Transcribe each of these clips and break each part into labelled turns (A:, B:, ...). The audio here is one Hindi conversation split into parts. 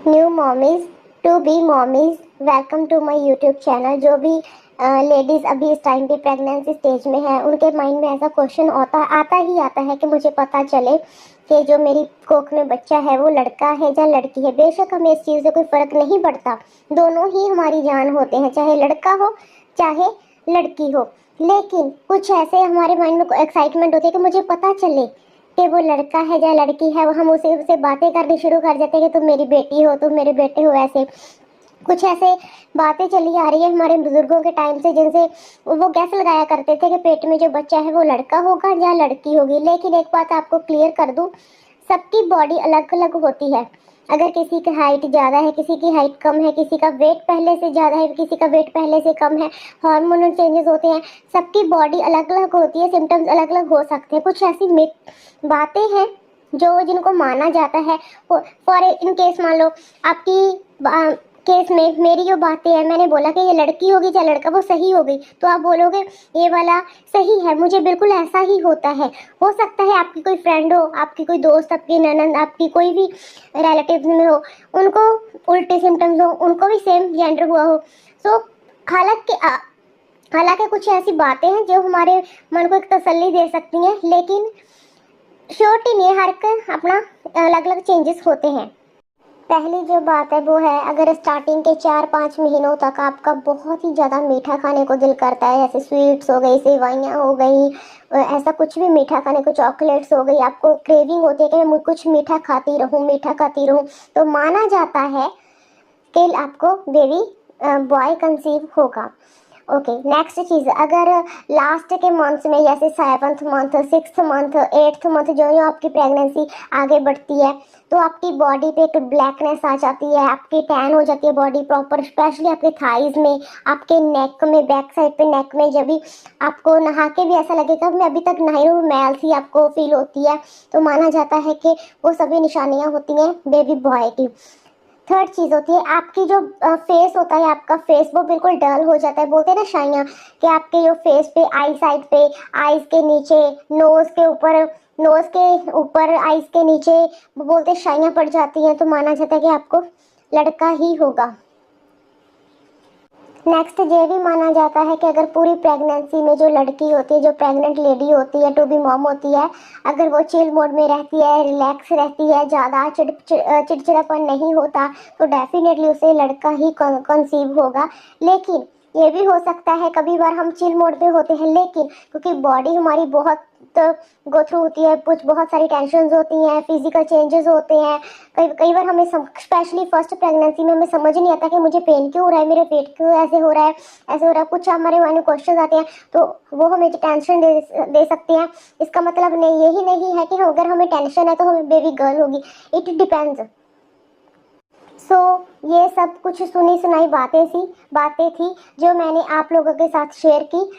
A: New mommies to be mommies, welcome to my YouTube channel. जो भी लेडीज़ अभी इस टाइम पे प्रेगनेंसी स्टेज में है, उनके माइंड में ऐसा क्वेश्चन आता है कि मुझे पता चले कि जो मेरी कोख में बच्चा है वो लड़का है या लड़की है। बेशक हमें इस चीज़ से कोई फ़र्क नहीं पड़ता, दोनों ही हमारी जान होते हैं, चाहे लड़का हो चाहे लड़की हो। लेकिन कुछ ऐसे हमारे माइंड में एक्साइटमेंट होती है कि मुझे पता चले कि वो लड़का है या लड़की है। वो हम उसे बातें करनी शुरू कर देते हैं कि तुम मेरी बेटी हो, तुम मेरे बेटे हो। ऐसे कुछ ऐसे बातें चली आ रही है हमारे बुजुर्गों के टाइम से, जिनसे वो गैस लगाया करते थे कि पेट में जो बच्चा है वो लड़का होगा या लड़की होगी। लेकिन एक बात आपको क्लियर कर दूं, सबकी बॉडी अलग अलग होती है। अगर किसी की हाइट ज़्यादा है, किसी की हाइट कम है, किसी का वेट पहले से ज़्यादा है, किसी का वेट पहले से कम है, हार्मोनल चेंजेस होते हैं, सबकी बॉडी अलग अलग होती है, सिम्टम्स अलग अलग हो सकते हैं। कुछ ऐसी बातें हैं जो जिनको माना जाता है। फॉर इन केस मान लो आपकी केस में मेरी जो बातें हैं, मैंने बोला कि ये लड़की होगी या लड़का, वो सही हो गई, तो आप बोलोगे ये वाला सही है, मुझे बिल्कुल ऐसा ही होता है। हो सकता है आपकी कोई फ्रेंड हो, आपकी कोई दोस्त, आपकी ननद, आपकी कोई भी रिलेटिव्स में हो, उनको उल्टे सिम्टम्स हो, उनको भी सेम जेंडर हुआ हो। सो हालांकि कुछ ऐसी बातें हैं जो हमारे मन को एक तसल्ली दे सकती हैं, लेकिन श्योरिटी नहीं है, हर का अपना अलग अलग चेंजेस होते हैं। पहली जो बात है वो है, अगर स्टार्टिंग के 4-5 महीनों तक आपका बहुत ही ज़्यादा मीठा खाने को दिल करता है, जैसे स्वीट्स हो गई, सेवइयाँ हो गई, ऐसा कुछ भी मीठा खाने को, चॉकलेट्स हो गई, आपको क्रेविंग होती है कि मैं कुछ मीठा खाती रहूँ, मीठा खाती रहूँ, तो माना जाता है कि आपको बेबी बॉय कंसीव होगा। ओके, नेक्स्ट चीज़, अगर लास्ट के मंथ्स में जैसे 7th month, 6th month, 8th month जो जो आपकी प्रेगनेंसी आगे बढ़ती है, तो आपकी बॉडी पे एक ब्लैकनेस आ जाती है, आपकी टैन हो जाती है बॉडी प्रॉपर, स्पेशली आपके थाइज में, आपके नेक में, बैक साइड पे नेक में। जब भी आपको नहा के भी ऐसा लगेगा मैं अभी तक नहाई हूँ, मैल सी आपको फील होती है, तो माना जाता है कि वो सभी निशानियाँ होती हैं बेबी बॉय की। थर्ड चीज़ होती है, आपकी जो फेस होता है, आपका फेस वो बिल्कुल डल हो जाता है। बोलते हैं ना शाइया, कि आपके जो फेस पे, आई साइड पे, आईज के नीचे, नोज के ऊपर आईज के नीचे, वो बोलते हैं शाइयाँ पड़ जाती हैं, तो माना जाता है कि आपको लड़का ही होगा। नेक्स्ट ये भी माना जाता है कि अगर पूरी प्रेगनेंसी में जो लड़की होती है, जो प्रेग्नेंट लेडी होती है, टू बी मॉम होती है, अगर वो चिल मोड में रहती है, रिलैक्स रहती है, ज़्यादा चिड़चिड़ापन नहीं होता, तो डेफिनेटली उसे लड़का ही कंसीव होगा। लेकिन ये भी हो सकता है कभी बार हम चिल मोड पे होते हैं, लेकिन क्योंकि बॉडी हमारी बहुत गो थ्रू होती है, कुछ बहुत सारी टेंशन्स होती हैं, फिजिकल चेंजेस होते हैं, कई बार हमें स्पेशली फर्स्ट प्रेगनेंसी में हमें समझ नहीं आता कि मुझे पेन क्यों हो रहा है, मेरे पेट क्यों ऐसे हो रहा है, ऐसे हो रहा है। कुछ हमारे मन में क्वेश्चन आते हैं, तो वो हमें टेंशन दे सकते हैं। इसका मतलब नहीं, यही नहीं है कि अगर हमें टेंशन है तो हमें बेबी गर्ल होगी, इट डिपेंड्स। ये सब कुछ सुनी सुनाई बातें थी जो मैंने आप लोगों के साथ शेयर की।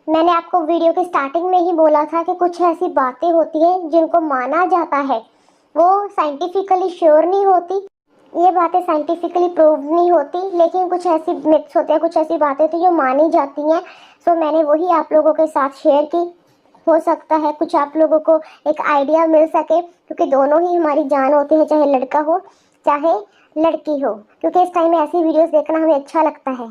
A: मैंने आपको वीडियो के स्टार्टिंग में ही बोला था कि कुछ ऐसी बातें होती हैं जिनको माना जाता है, वो साइंटिफिकली श्योर नहीं होती, ये बातें साइंटिफिकली प्रूव नहीं होती, लेकिन कुछ ऐसी मिथ्स होते हैं, कुछ ऐसी बातें होती हैं जो मानी जाती हैं। मैंने वही आप लोगों के साथ शेयर की। हो सकता है कुछ आप लोगों को एक आइडिया मिल सके, क्योंकि दोनों ही हमारी जान होती है, चाहे लड़का हो चाहे लड़की हो, क्योंकि इस टाइम में ऐसी वीडियोस देखना हमें अच्छा लगता है।